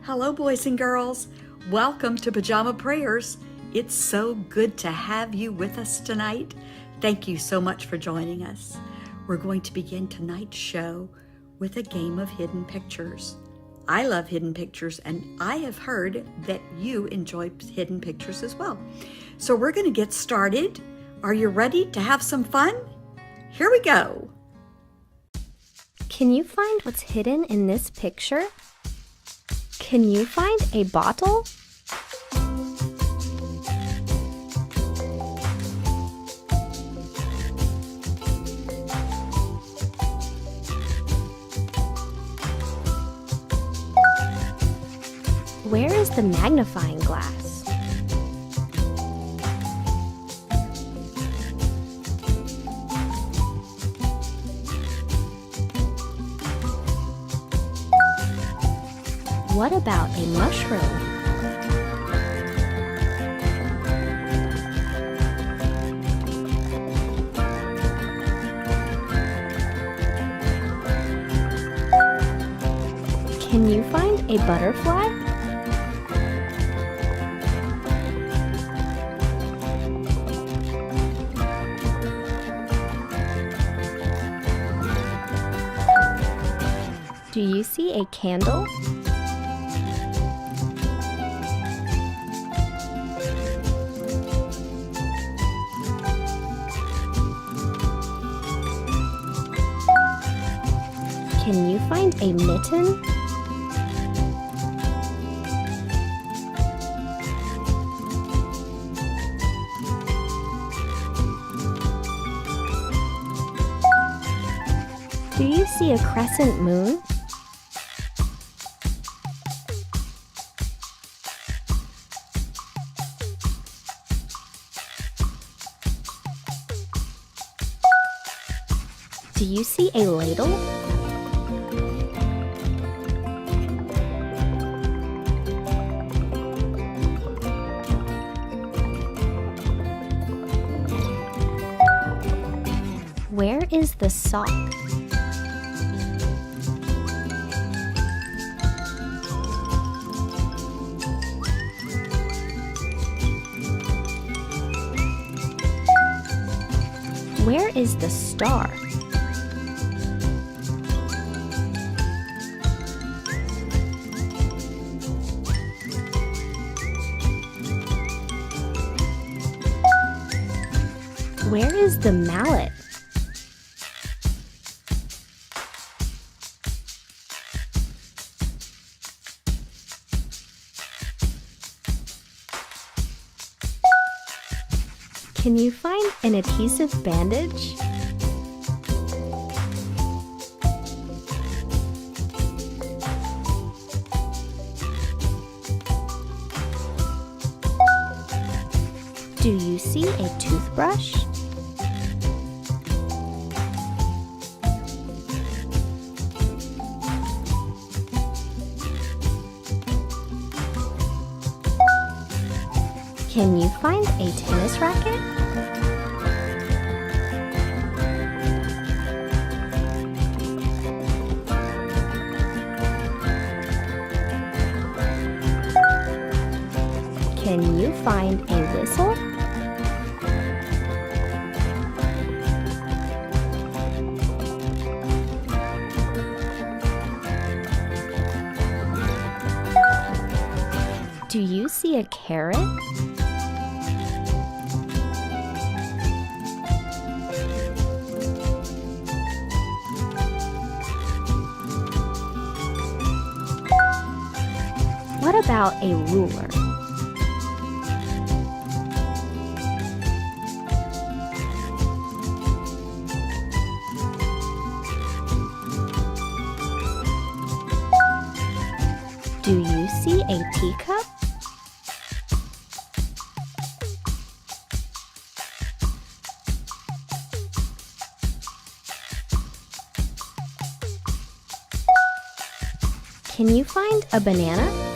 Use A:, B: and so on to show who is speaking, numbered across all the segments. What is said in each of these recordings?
A: Hello, boys and girls. Welcome to Pajama Prayers. It's so good to have you with us tonight. Thank you so much for joining us. We're going to begin tonight's show with a game of hidden pictures. I love hidden pictures, and I have heard that you enjoy hidden pictures as well. So we're going to get started. Are you ready to have some fun? Here we go.
B: Can you find what's hidden in this picture? Can you find a bottle? Where is the magnifying glass? What about a mushroom? Can you find a butterfly? Do you see a candle? Can you find a mitten? Do you see a crescent moon? Do you see a ladle? Where is the sock? Where is the star? Where is the mallet? Can you find an adhesive bandage? Do you see a toothbrush? Can you find a tennis racket? Can you find a whistle? Do you see a carrot? What about a ruler? Do you see a teacup? Can you find a banana?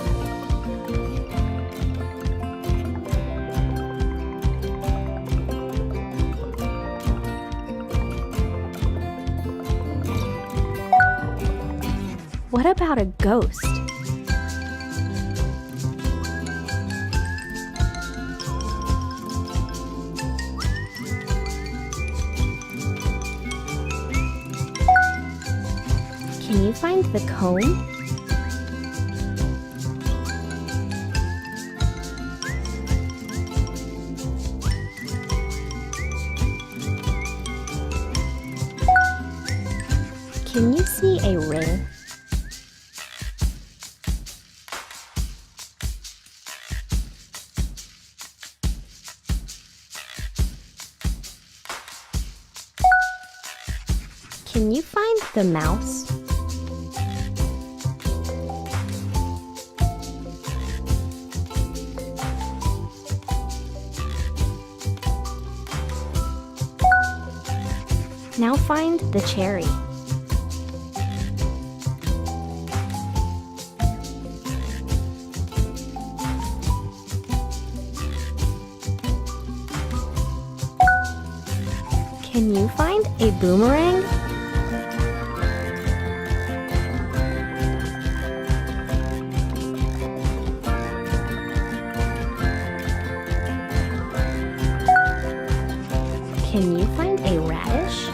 B: What about a ghost? Can you find the comb? Can you see a ring? Can you find the mouse? Now find the cherry. Can you find a boomerang? Can you find a radish?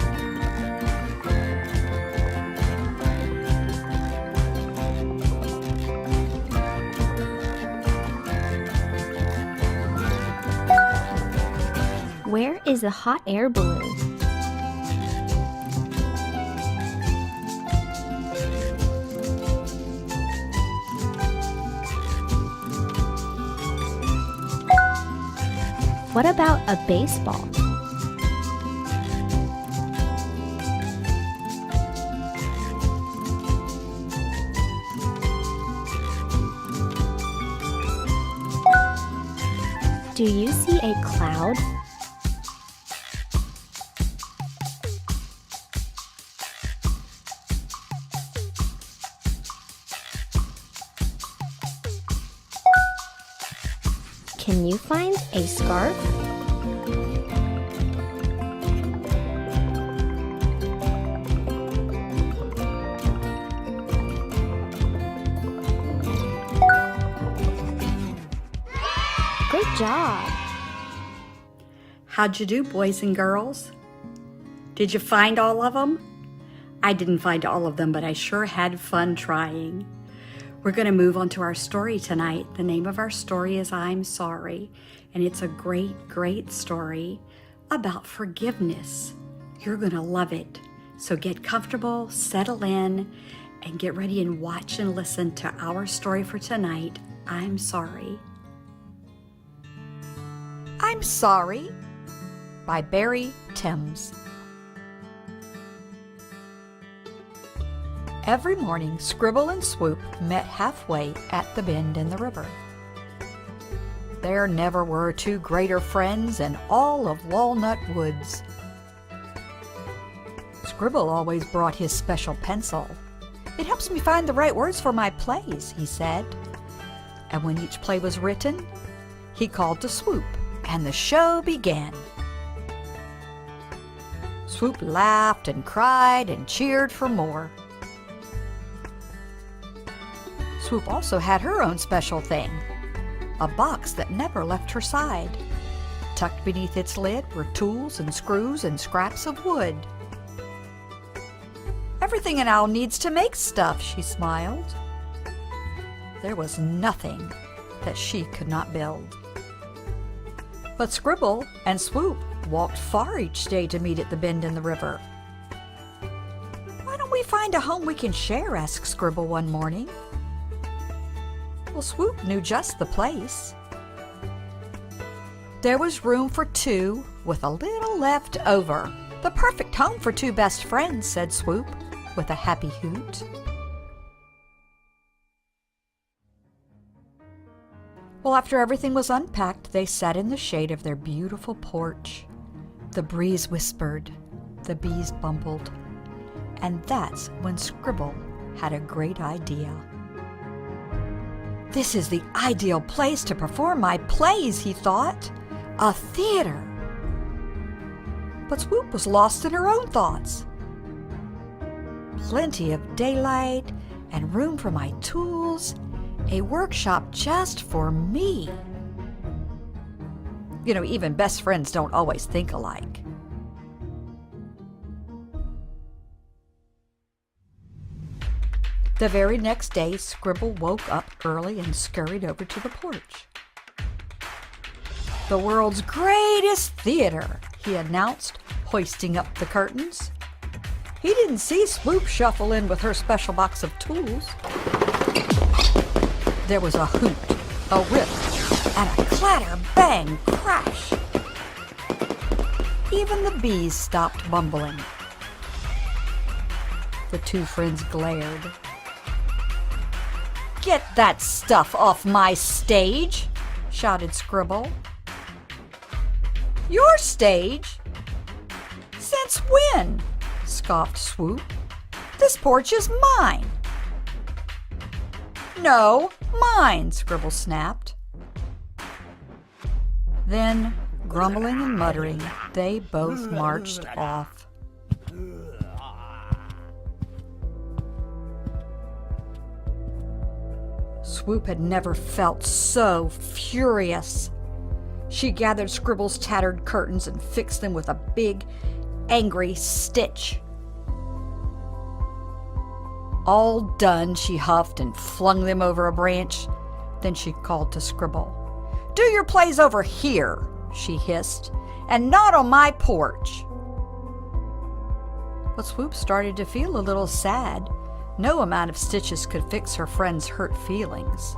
B: Where is a hot air balloon? What about a baseball? Do you see a cloud? Can you find a scarf? Good job!
A: How'd you do, boys and girls? Did you find all of them? I didn't find all of them, but I sure had fun trying. We're going to move on to our story tonight. The name of our story is I'm Sorry, and it's a great, great story about forgiveness. You're going to love it. So get comfortable, settle in, and get ready and watch and listen to our story for tonight, I'm Sorry. I'm Sorry by Barry Timms. Every morning, Scribble and Swoop met halfway at the bend in the river. There never were two greater friends in all of Walnut Woods. Scribble always brought his special pencil. "It helps me find the right words for my plays," he said. And when each play was written, he called to Swoop, and the show began. Swoop laughed and cried and cheered for more. Swoop also had her own special thing, a box that never left her side. Tucked beneath its lid were tools and screws and scraps of wood. "Everything an owl needs to make stuff," she smiled. There was nothing that she could not build. But Scribble and Swoop walked far each day to meet at the bend in the river. "Why don't we find a home we can share?" asked Scribble one morning. Well, Swoop knew just the place. There was room for two with a little left over. The perfect home for two best friends, said Swoop with a happy hoot. Well, after everything was unpacked, they sat in the shade of their beautiful porch. The breeze whispered, the bees bumbled, and that's when Scribble had a great idea. This is the ideal place to perform my plays, he thought. A theater. But Swoop was lost in her own thoughts. Plenty of daylight and room for my tools. A workshop just for me. You know, even best friends don't always think alike. The very next day, Scribble woke up early and scurried over to the porch. The world's greatest theater, he announced, hoisting up the curtains. He didn't see Swoop shuffle in with her special box of tools. There was a hoot, a rip, and a clatter, bang, crash. Even the bees stopped bumbling. The two friends glared. "Get that stuff off my stage!" shouted Scribble. "Your stage? Since when?" scoffed Swoop. "This porch is mine." "No, mine," Scribble snapped. Then, grumbling and muttering, they both marched off. Swoop had never felt so furious. She gathered Scribble's tattered curtains and fixed them with a big, angry stitch. All done, she huffed and flung them over a branch. Then she called to Scribble. "Do your plays over here," she hissed, "and not on my porch." But Swoop started to feel a little sad. No amount of stitches could fix her friend's hurt feelings.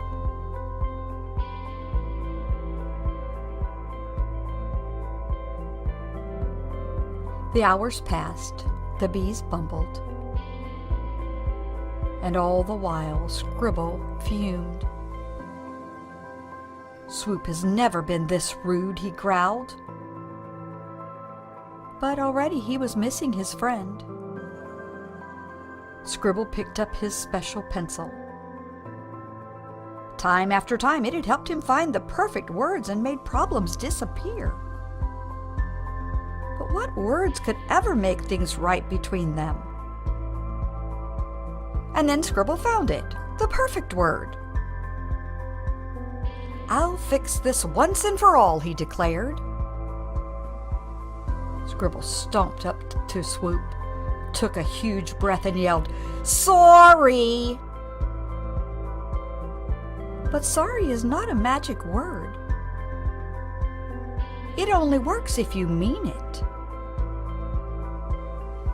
A: The hours passed, the bees bumbled, and all the while Scribble fumed. "Swoop has never been this rude," he growled. But already he was missing his friend. Scribble picked up his special pencil. Time after time, it had helped him find the perfect words and made problems disappear. But what words could ever make things right between them? And then Scribble found it, the perfect word. "I'll fix this once and for all," he declared. Scribble stomped up to Swoop, took a huge breath and yelled, "Sorry!" But sorry is not a magic word. It only works if you mean it.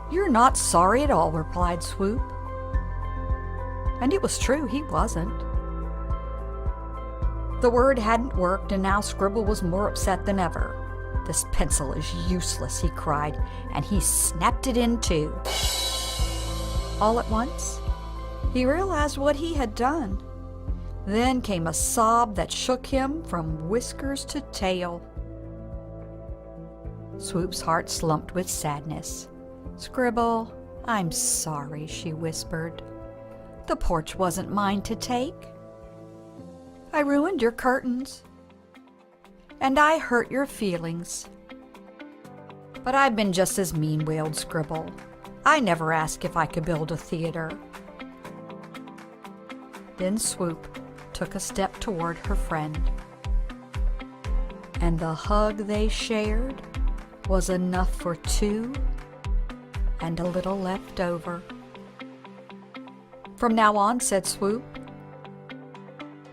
A: "You're not sorry at all," replied Swoop. And it was true, he wasn't. The word hadn't worked, and now Scribble was more upset than ever. "This pencil is useless," he cried, and he snapped it in two. All at once, he realized what he had done. Then came a sob that shook him from whiskers to tail. Swoop's heart slumped with sadness. "Scribble, I'm sorry," she whispered. "The porch wasn't mine to take. I ruined your curtains, and I hurt your feelings. But I've been just as mean," wailed Scribble. "I never asked if I could build a theater." Then Swoop took a step toward her friend, and the hug they shared was enough for two and a little left over. "From now on," said Swoop,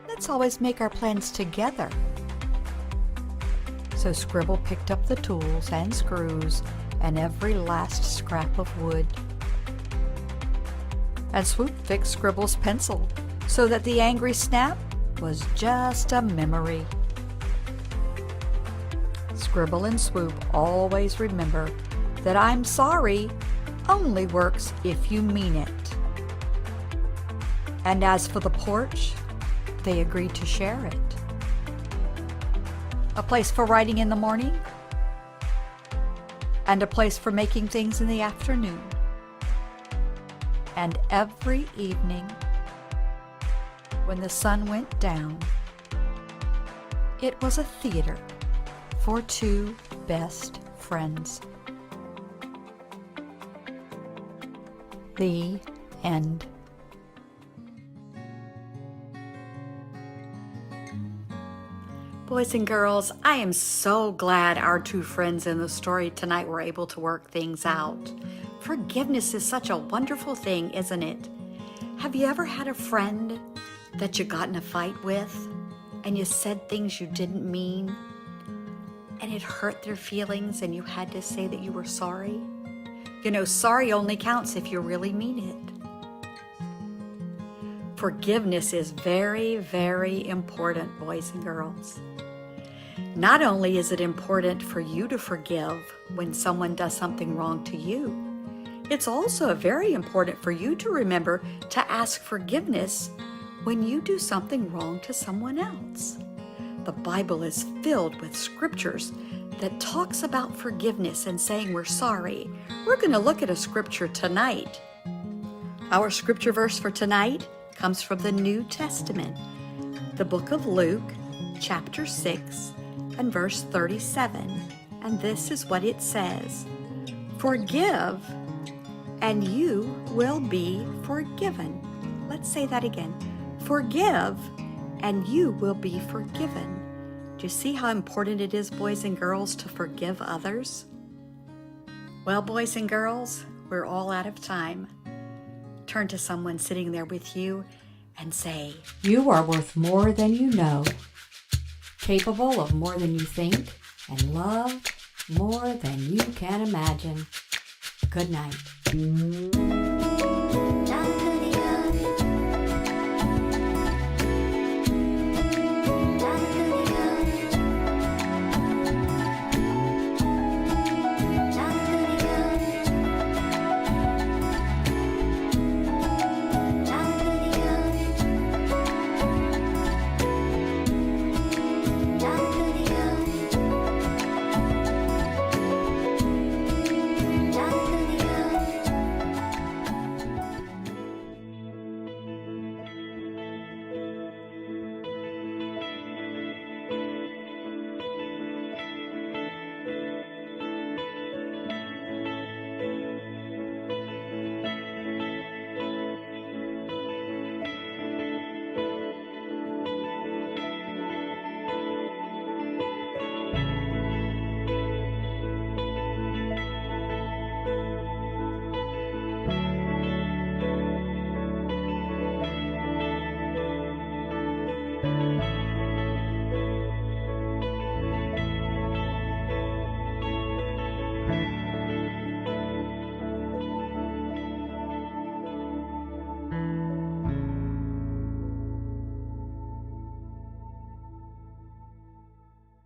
A: "let's always make our plans together." So Scribble picked up the tools and screws and every last scrap of wood. And Swoop fixed Scribble's pencil so that the angry snap was just a memory. Scribble and swoop always remember that I'm sorry only works if you mean it. And as for the porch, they agreed to share it. A place for writing in the morning, and a place for making things in the afternoon. And every evening, when the sun went down, it was a theater for two best friends. The end. Boys and girls, I am so glad our two friends in the story tonight were able to work things out. Forgiveness is such a wonderful thing, isn't it? Have you ever had a friend that you got in a fight with and you said things you didn't mean and it hurt their feelings and you had to say that you were sorry? You know, sorry only counts if you really mean it. Forgiveness is very, very important, boys and girls. Not only is it important for you to forgive when someone does something wrong to you, it's also very important for you to remember to ask forgiveness when you do something wrong to someone else. The Bible is filled with scriptures that talks about forgiveness and saying we're sorry. We're going to look at a scripture tonight. Our scripture verse for tonight comes from the New Testament, the book of Luke, chapter 6, and verse 37. And this is what it says: "Forgive, and you will be forgiven." Let's say that again. Forgive, and you will be forgiven. Do you see how important it is, boys and girls, to forgive others? Well, boys and girls, we're all out of time. Turn to someone sitting there with you and say, "You are worth more than you know, capable of more than you think, and loved more than you can imagine." Good night.